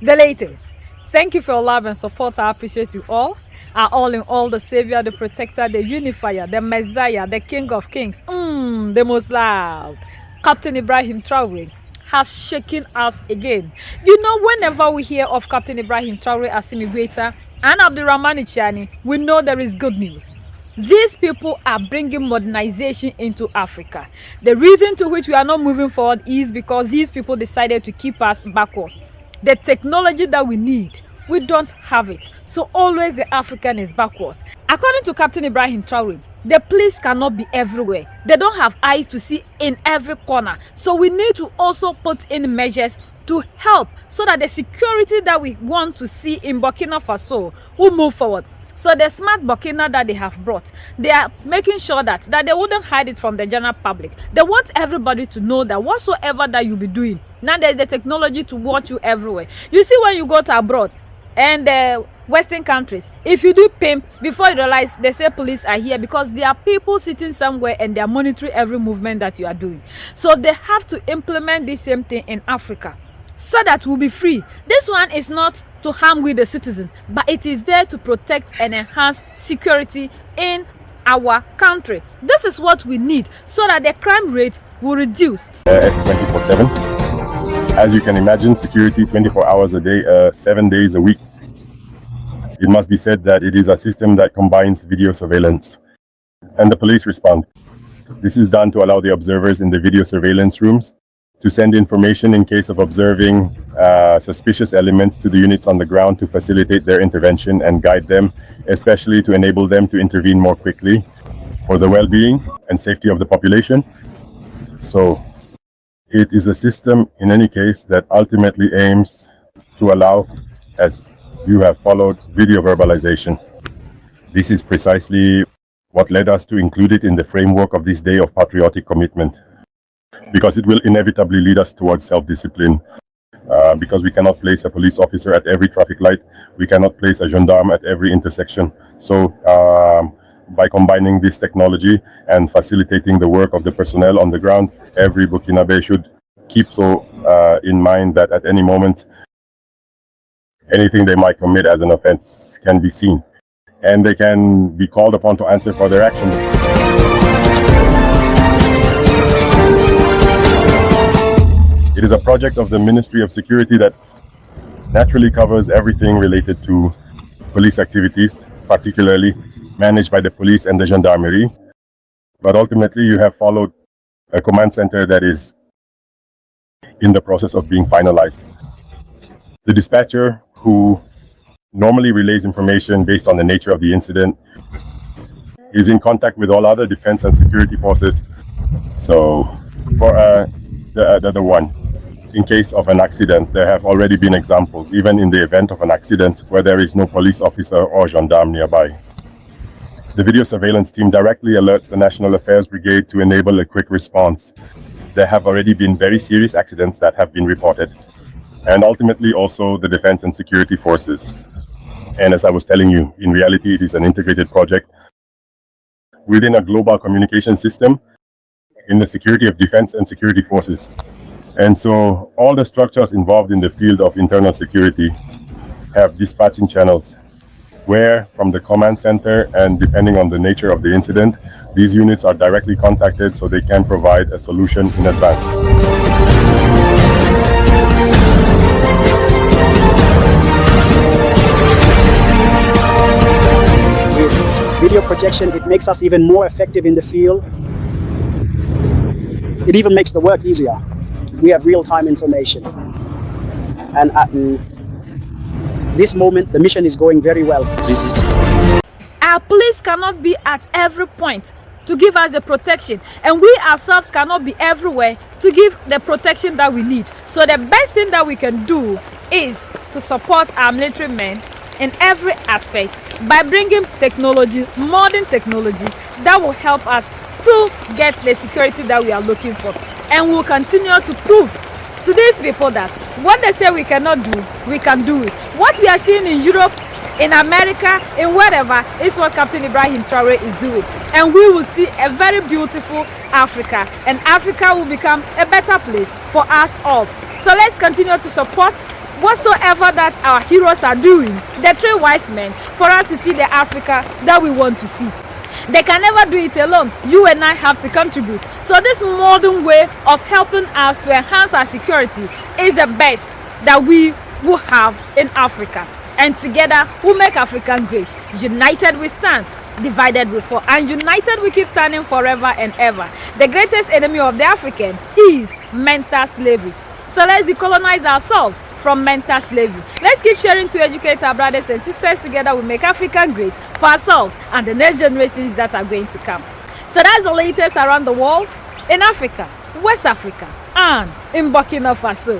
the latest. Thank you for your love and support. I appreciate you all. Our all in all, the Savior, the Protector, the Unifier, the Messiah, the King of Kings, the most loved. Captain Ibrahim Traore has shaken us again. You know, whenever we hear of Captain Ibrahim Traore, Assimi Goita, and Abdurrahman Chani, we know there is good news. These people are bringing modernization into Africa. The reason to which we are not moving forward is because these people decided to keep us backwards. The technology that we need, we don't have it. So always the African is backwards. According to Captain Ibrahim Traore, the police cannot be everywhere. They don't have eyes to see in every corner. So we need to also put in measures to help so that the security that we want to see in Burkina Faso will move forward. So the smart Burkina that they have brought, they are making sure that they wouldn't hide it from the general public. They want everybody to know that whatsoever that you'll be doing, now there's the technology to watch you everywhere. You see, when you go to abroad and Western countries, if you do pimp, before you realize, they say police are here because there are people sitting somewhere and they are monitoring every movement that you are doing. So they have to implement the same thing in Africa, so that we'll be free. This one is not to harm with the citizens, but it is there to protect and enhance security in our country. This is what we need so that the crime rate will reduce. It's 24/7. As you can imagine, security 24 hours a day, 7 days a week. It must be said that it is a system that combines video surveillance and the police respond. This is done to allow the observers in the video surveillance rooms to send information in case of observing suspicious elements to the units on the ground to facilitate their intervention and guide them, especially to enable them to intervene more quickly for the well-being and safety of the population. So it is a system, in any case, that ultimately aims to allow, as you have followed, video verbalization. This is precisely what led us to include it in the framework of this day of patriotic commitment, because it will inevitably lead us towards self-discipline, because we cannot place a police officer at every traffic light, we cannot place a gendarme at every intersection. So by combining this technology and facilitating the work of the personnel on the ground, every Burkinabe should keep so in mind that at any moment, anything they might commit as an offense can be seen, and they can be called upon to answer for their actions. It is a project of the Ministry of Security that naturally covers everything related to police activities, particularly managed by the police and the gendarmerie. But ultimately, you have followed a command center that is in the process of being finalized. The dispatcher, who normally relays information based on the nature of the incident, is in contact with all other defense and security forces. So for the other one, in case of an accident, there have already been examples, even in the event of an accident where there is no police officer or gendarme nearby. The video surveillance team directly alerts the National Affairs Brigade to enable a quick response. There have already been very serious accidents that have been reported, and ultimately also the defense and security forces. And as I was telling you, in reality, it is an integrated project within a global communication system in the security of defense and security forces. And so all the structures involved in the field of internal security have dispatching channels where, from the command center and depending on the nature of the incident, these units are directly contacted so they can provide a solution in advance. With video projection, it makes us even more effective in the field. It even makes the work easier. We have real-time information. And at this moment, the mission is going very well. Our police cannot be at every point to give us the protection, and we ourselves cannot be everywhere to give the protection that we need. So the best thing that we can do is to support our military men in every aspect by bringing technology, modern technology, that will help us to get the security that we are looking for. And we'll continue to prove to these people that what they say we cannot do, we can do it. What we are seeing in Europe, in America, in wherever, is what Captain Ibrahim Traore is doing. And we will see a very beautiful Africa. And Africa will become a better place for us all. So let's continue to support whatsoever that our heroes are doing, the three wise men, for us to see the Africa that we want to see. They can never do it alone. You and I have to contribute. So this modern way of helping us to enhance our security is the best that we will have in Africa. And together we'll make Africa great. United we stand, divided we fall, and united we keep standing forever and ever. The greatest enemy of the African is mental slavery. So let's decolonize ourselves from mental slavery. Let's keep sharing to educate our brothers and sisters. Together we make Africa great for ourselves and the next generations that are going to come. So that's the latest around the world in Africa, West Africa, and in Burkina Faso.